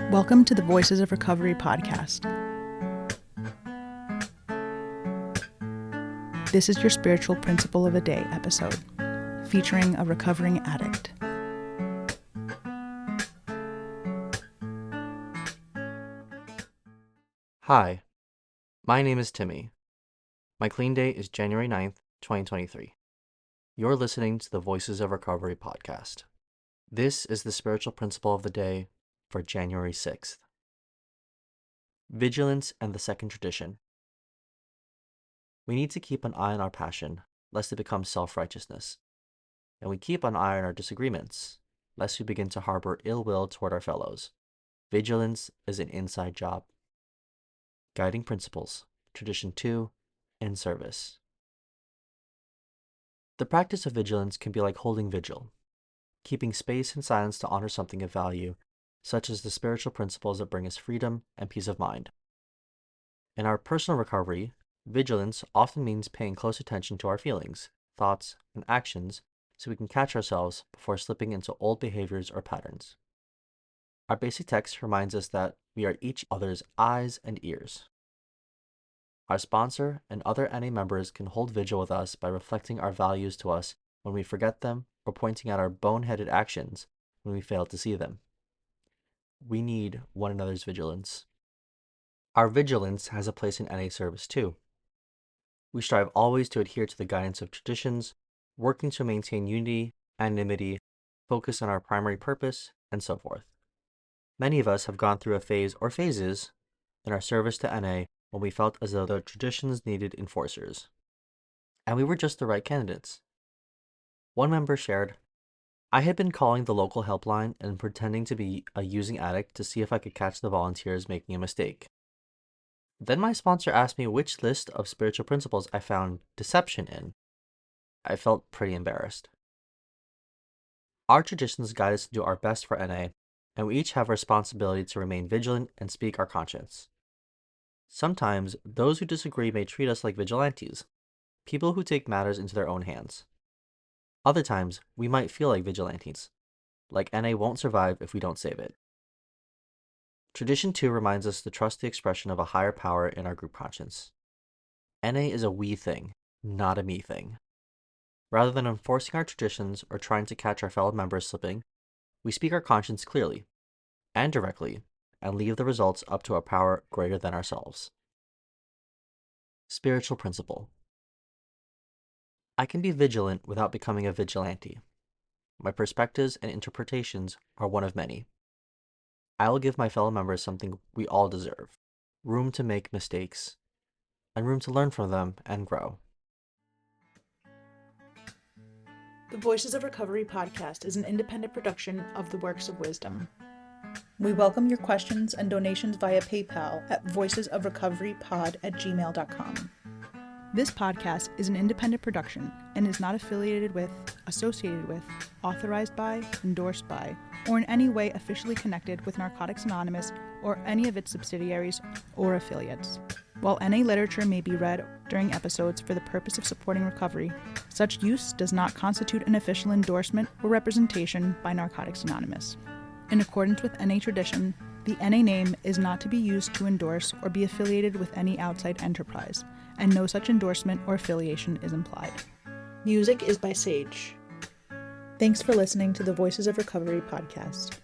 Welcome to the Voices of Recovery podcast. This is your spiritual principle of a day episode, featuring a recovering addict. Hi, my name is Timmy. My clean date is January 9th, 2023. You're listening to the Voices of Recovery podcast. This is the spiritual principle of the day for January 6th. Vigilance and the second tradition. We need to keep an eye on our passion, lest it become self-righteousness. And we keep an eye on our disagreements, lest we begin to harbor ill will toward our fellows. Vigilance is an inside job. Guiding principles, tradition 2, and service. The practice of vigilance can be like holding vigil, keeping space and silence to honor something of value, such as the spiritual principles that bring us freedom and peace of mind. In our personal recovery, vigilance often means paying close attention to our feelings, thoughts, and actions so we can catch ourselves before slipping into old behaviors or patterns. Our basic text reminds us that we are each other's eyes and ears. Our sponsor and other NA members can hold vigil with us by reflecting our values to us when we forget them or pointing out our boneheaded actions when we fail to see them. We need one another's vigilance. Our vigilance has a place in NA service too. We strive always to adhere to the guidance of traditions, working to maintain unity, anonymity, focus on our primary purpose, and so forth. Many of us have gone through a phase or phases in our service to NA when we felt as though the traditions needed enforcers, and we were just the right candidates. One member shared, "I had been calling the local helpline and pretending to be a using addict to see if I could catch the volunteers making a mistake. Then my sponsor asked me which list of spiritual principles I found deception in. I felt pretty embarrassed." Our traditions guide us to do our best for NA, and we each have a responsibility to remain vigilant and speak our conscience. Sometimes, those who disagree may treat us like vigilantes, people who take matters into their own hands. Other times, we might feel like vigilantes, like NA won't survive if we don't save it. Tradition 2 reminds us to trust the expression of a higher power in our group conscience. NA is a we thing, not a me thing. Rather than enforcing our traditions or trying to catch our fellow members slipping, we speak our conscience clearly and directly and leave the results up to a power greater than ourselves. Spiritual principle. I can be vigilant without becoming a vigilante. My perspectives and interpretations are one of many. I will give my fellow members something we all deserve: room to make mistakes, and room to learn from them and grow. The Voices of Recovery podcast is an independent production of the Works of Wisdom. We welcome your questions and donations via PayPal at voicesofrecoverypod@gmail.com. This podcast is an independent production and is not affiliated with, associated with, authorized by, endorsed by, or in any way officially connected with Narcotics Anonymous or any of its subsidiaries or affiliates. While NA literature may be read during episodes for the purpose of supporting recovery, such use does not constitute an official endorsement or representation by Narcotics Anonymous. In accordance with NA tradition, the NA name is not to be used to endorse or be affiliated with any outside enterprise, and no such endorsement or affiliation is implied. Music is by Sage. Thanks for listening to the Voices of Recovery podcast.